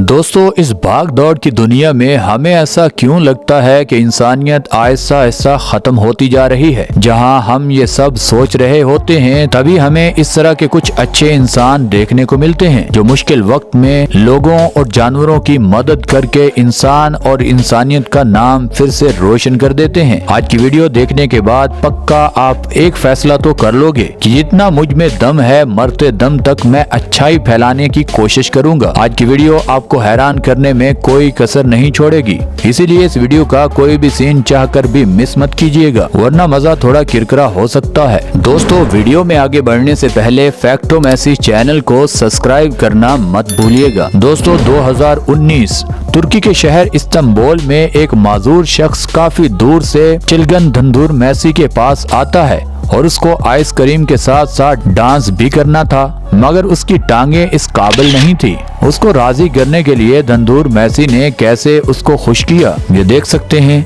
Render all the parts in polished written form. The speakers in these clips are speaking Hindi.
दोस्तों, इस भाग दौड़ की दुनिया में हमें ऐसा क्यों लगता है कि इंसानियत आहिस्ता आहिस्ता खत्म होती जा रही है। जहां हम ये सब सोच रहे होते हैं तभी हमें इस तरह के कुछ अच्छे इंसान देखने को मिलते हैं जो मुश्किल वक्त में लोगों और जानवरों की मदद करके इंसान और इंसानियत का नाम फिर से रोशन कर देते हैं। आज की वीडियो देखने के बाद पक्का आप एक फैसला तो कर लोगे कि जितना मुझ में दम है मरते दम तक मैं अच्छाई फैलाने की कोशिश करूंगा। आज की वीडियो आपको हैरान करने में कोई कसर नहीं छोड़ेगी, इसीलिए इस वीडियो का कोई भी सीन चाहकर भी मिस मत कीजिएगा, वरना मजा थोड़ा किरकिरा हो सकता है। दोस्तों, वीडियो में आगे बढ़ने से पहले फैक्टोमैसी चैनल को सब्सक्राइब करना मत भूलिएगा। दोस्तों, 2019 तुर्की के शहर इस्तांबुल में एक माजूर शख्स काफी दूर से चिलगन धंधुर मैसी के पास आता है और उसको आइसक्रीम के साथ साथ डांस भी करना था, मगर उसकी टांगे इस काबिल नहीं थी। उसको राजी करने के लिए धंधुर मैसी ने कैसे उसको खुश किया ये देख सकते हैं।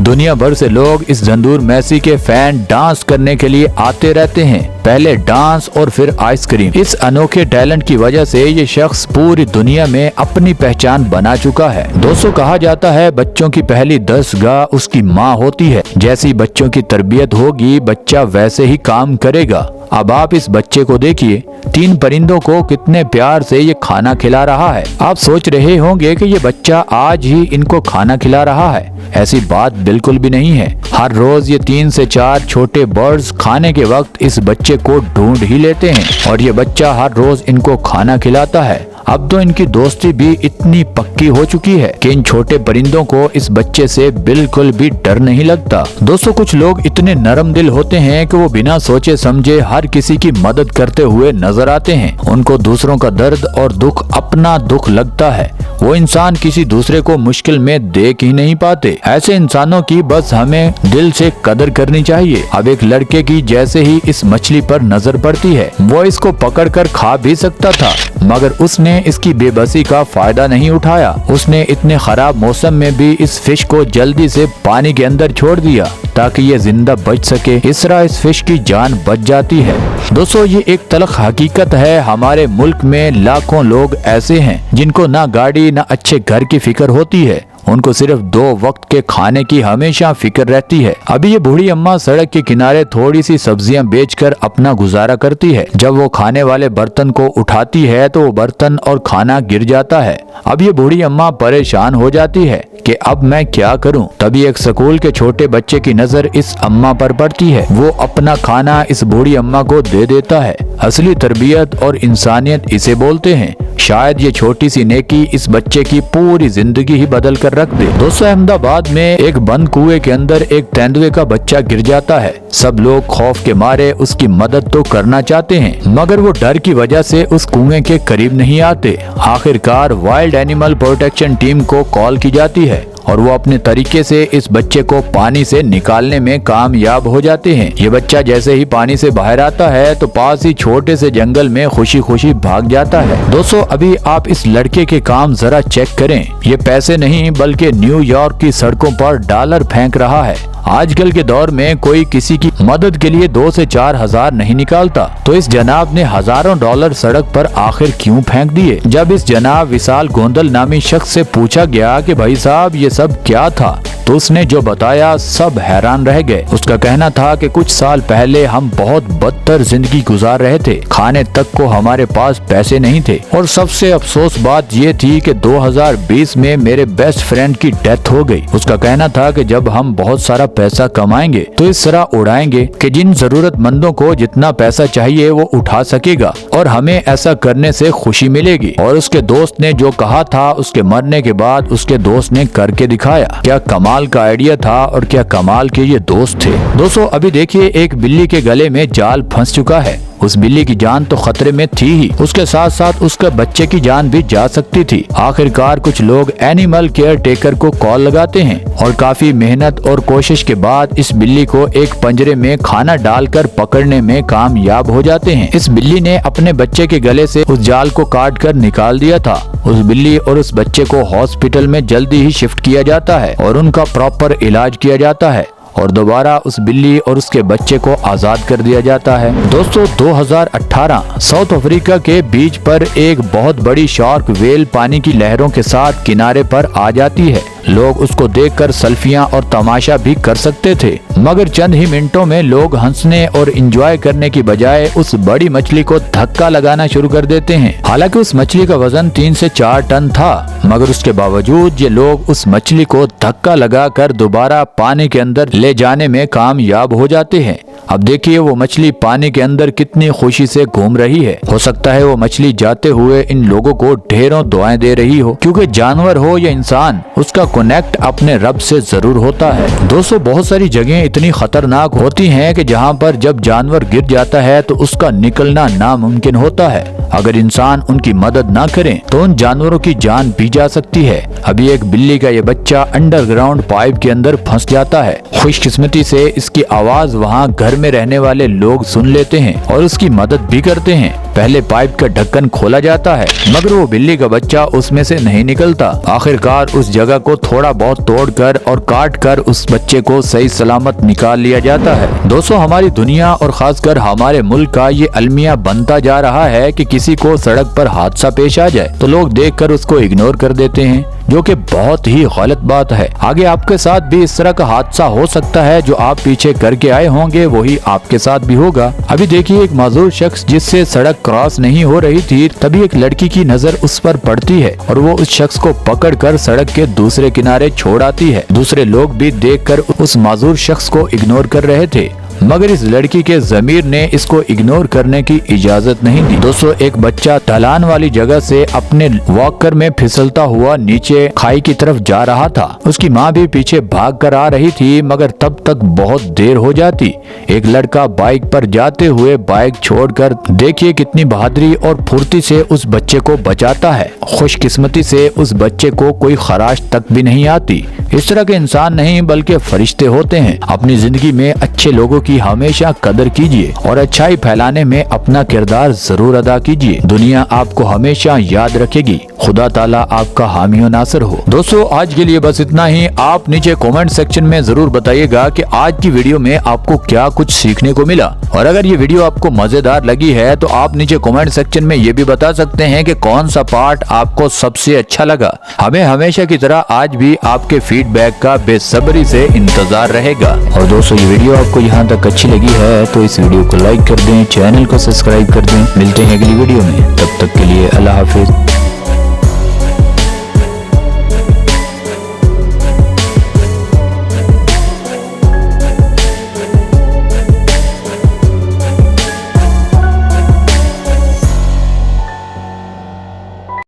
दुनिया भर से लोग इस धंधुर मैसी के फैन डांस करने के लिए आते रहते हैं, पहले डांस और फिर आइसक्रीम। इस अनोखे टैलेंट की वजह से ये शख्स पूरी दुनिया में अपनी पहचान बना चुका है। दोस्तों, कहा जाता है बच्चों की पहली दरसगाह उसकी माँ होती है। जैसी बच्चों की तरबियत होगी बच्चा वैसे ही काम करेगा। अब आप इस बच्चे को देखिए, 3 परिंदों को कितने प्यार से ये खाना खिला रहा है। आप सोच रहे होंगे कि ये बच्चा आज ही इनको खाना खिला रहा है, ऐसी बात बिल्कुल भी नहीं है। हर रोज ये 3 से 4 छोटे बर्ड्स खाने के वक्त इस बच्चे को ढूंढ ही लेते हैं और ये बच्चा हर रोज इनको खाना खिलाता है। अब तो इनकी दोस्ती भी इतनी पक्की हो चुकी है कि इन छोटे परिंदों को इस बच्चे से बिल्कुल भी डर नहीं लगता। दोस्तों, कुछ लोग इतने नरम दिल होते हैं कि वो बिना सोचे समझे हर किसी की मदद करते हुए नजर आते हैं। उनको दूसरों का दर्द और दुख अपना दुख लगता है। वो इंसान किसी दूसरे को मुश्किल में देख ही नहीं पाते। ऐसे इंसानों की बस हमें दिल से कदर करनी चाहिए। अब एक लड़के की जैसे ही इस मछली पर नजर पड़ती है, वो इसको पकड़कर खा भी सकता था, मगर उसने इसकी बेबसी का फायदा नहीं उठाया। उसने इतने खराब मौसम में भी इस फिश को जल्दी से पानी के अंदर छोड़ दिया ताकि ये जिंदा बच सके। इस तरह इस फिश की जान बच जाती है। दोस्तों, ये एक तलख हकीकत है। हमारे मुल्क में लाखों लोग ऐसे हैं जिनको ना गाड़ी ना अच्छे घर की फिक्र होती है, उनको सिर्फ 2 वक्त के खाने की हमेशा फिक्र रहती है। अभी ये बूढ़ी अम्मा सड़क के किनारे थोड़ी सी सब्जियां बेचकर अपना गुजारा करती है। जब वो खाने वाले बर्तन को उठाती है तो वो बर्तन और खाना गिर जाता है। अब ये बूढ़ी अम्मा परेशान हो जाती है कि अब मैं क्या करूं। तभी एक स्कूल के छोटे बच्चे की नजर इस अम्मा पर पड़ती है। वो अपना खाना इस बूढ़ी अम्मा को दे देता है। असली तरबियत और इंसानियत इसे बोलते हैं। शायद ये छोटी सी नेकी इस बच्चे की पूरी जिंदगी ही बदल कर रख दे। दोस्तों, अहमदाबाद में एक बंद कुएं के अंदर एक तेंदुए का बच्चा गिर जाता है। सब लोग खौफ के मारे उसकी मदद तो करना चाहते हैं, मगर वो डर की वजह से उस कुएं के करीब नहीं आते। आखिरकार वाइल्ड एनिमल प्रोटेक्शन टीम को कॉल की जाती है और वो अपने तरीके से इस बच्चे को पानी से निकालने में कामयाब हो जाते हैं। ये बच्चा जैसे ही पानी से बाहर आता है तो पास ही छोटे से जंगल में खुशी खुशी भाग जाता है। दोस्तों, अभी आप इस लड़के के काम जरा चेक करें। ये पैसे नहीं बल्कि न्यूयॉर्क की सड़कों पर डॉलर फेंक रहा है। आजकल के दौर में कोई किसी की मदद के लिए 2 से 4 हजार नहीं निकालता, तो इस जनाब ने हजारों डॉलर सड़क पर आखिर क्यों फेंक दिए। जब इस जनाब विशाल गोंदल नामी शख्स से पूछा गया कि भाई साहब ये सब क्या था, तो उसने जो बताया सब हैरान रह गए। उसका कहना था कि कुछ साल पहले हम बहुत बदतर जिंदगी गुजार रहे थे, खाने तक को हमारे पास पैसे नहीं थे, और सबसे अफसोस बात ये थी कि 2020 में मेरे बेस्ट फ्रेंड की डेथ हो गई। उसका कहना था कि जब हम बहुत सारा पैसा कमाएंगे तो इस तरह उड़ाएंगे कि जिन जरूरतमंदों को जितना पैसा चाहिए वो उठा सकेगा और हमें ऐसा करने से खुशी मिलेगी। और उसके दोस्त ने जो कहा था उसके मरने के बाद उसके दोस्त ने करके दिखाया। क्या कमाल का आइडिया था और क्या कमाल के ये दोस्त थे। दोस्तों, अभी देखिए एक बिल्ली के गले में जाल फंस चुका है। उस बिल्ली की जान तो खतरे में थी ही, उसके साथ साथ उसके बच्चे की जान भी जा सकती थी। आखिरकार कुछ लोग एनिमल केयर टेकर को कॉल लगाते हैं और काफी मेहनत और कोशिश के बाद इस बिल्ली को एक पंजरे में खाना डालकर पकड़ने में कामयाब हो जाते हैं। इस बिल्ली ने अपने बच्चे के गले से उस जाल को काट कर निकाल दिया था। उस बिल्ली और उस बच्चे को हॉस्पिटल में जल्दी ही शिफ्ट किया जाता है और उनका प्रॉपर इलाज किया जाता है और दोबारा उस बिल्ली और उसके बच्चे को आजाद कर दिया जाता है। दोस्तों 2018 साउथ अफ्रीका के बीच पर एक बहुत बड़ी शार्क वेल पानी की लहरों के साथ किनारे पर आ जाती है। लोग उसको देखकर सेल्फियां और तमाशा भी कर सकते थे, मगर चंद ही मिनटों में लोग हंसने और एंजॉय करने की बजाय उस बड़ी मछली को धक्का लगाना शुरू कर देते हैं। हालांकि उस मछली का वजन 3 से 4 टन था, मगर उसके बावजूद ये लोग उस मछली को धक्का लगाकर दोबारा पानी के अंदर ले जाने में कामयाब हो जाते हैं। अब देखिए वो मछली पानी के अंदर कितनी खुशी से घूम रही है। हो सकता है वो मछली जाते हुए इन लोगों को ढेरों दुआएं दे रही हो, क्योंकि जानवर हो या इंसान, उसका कनेक्ट अपने रब से जरूर होता है। दोस्तों बहुत सारी जगह इतनी खतरनाक होती हैं कि जहां पर जब जानवर गिर जाता है तो उसका निकलना नामुमकिन होता है। अगर इंसान उनकी मदद ना करें तो उन जानवरों की जान भी जा सकती है। अभी एक बिल्ली का ये बच्चा अंडरग्राउंड पाइप के अंदर फंस जाता है। खुशकिस्मती से इसकी आवाज वहाँ घर में रहने वाले लोग सुन लेते हैं और उसकी मदद भी करते हैं। पहले पाइप का ढक्कन खोला जाता है, मगर वो बिल्ली का बच्चा उसमें से नहीं निकलता। आखिरकार उस जगह को थोड़ा बहुत तोड़कर और काट कर उस बच्चे को सही सलामत निकाल लिया जाता है। दोस्तों हमारी दुनिया और खासकर हमारे मुल्क का ये अलमिया बनता जा रहा है कि किसी को सड़क पर हादसा पेश आ जाए तो लोग देखकर उसको इग्नोर कर देते हैं, जो कि बहुत ही गलत बात है। आगे आपके साथ भी इस तरह का हादसा हो सकता है, जो आप पीछे करके आए होंगे वही आपके साथ भी होगा। अभी देखिए एक माजूर शख्स जिससे सड़क क्रॉस नहीं हो रही थी, तभी एक लड़की की नजर उस पर पड़ती है और वो उस शख्स को पकड़कर सड़क के दूसरे किनारे छोड़ आती है। दूसरे लोग भी देखकर उस माजूर शख्स को इग्नोर कर रहे थे, मगर इस लड़की के ज़मीर ने इसको इग्नोर करने की इजाजत नहीं दी। दोस्तों एक बच्चा ढलान वाली जगह से अपने वॉकर में फिसलता हुआ नीचे खाई की तरफ जा रहा था। उसकी माँ भी पीछे भाग कर आ रही थी, मगर तब तक बहुत देर हो जाती। एक लड़का बाइक पर जाते हुए बाइक छोड़कर देखिए कितनी बहादुरी और फुर्ती से उस बच्चे को बचाता है। खुशकिस्मती से उस बच्चे को कोई खराश तक भी नहीं आती। इस तरह के इंसान नहीं बल्कि फरिश्ते होते हैं। अपनी जिंदगी में अच्छे लोगों की हमेशा कदर कीजिए और अच्छाई फैलाने में अपना किरदार जरूर अदा कीजिए। दुनिया आपको हमेशा याद रखेगी। खुदा ताला आपका हामी और नासर हो। दोस्तों आज के लिए बस इतना ही। आप नीचे कमेंट सेक्शन में जरूर बताइएगा कि आज की वीडियो में आपको क्या कुछ सीखने को मिला, और अगर ये वीडियो आपको मजेदार लगी है तो आप नीचे कमेंट सेक्शन में ये भी बता सकते हैं कि कौन सा पार्ट आपको सबसे अच्छा लगा। हमें हमेशा की तरह आज भी आपके फीडबैक का बेसब्री से इंतजार रहेगा। और दोस्तों ये वीडियो आपको यहाँ तक अच्छी लगी है तो इस वीडियो को लाइक कर दें, चैनल को सब्सक्राइब कर दें। मिलते हैं अगली वीडियो में, तब तक के लिए अल्लाह हाफिज।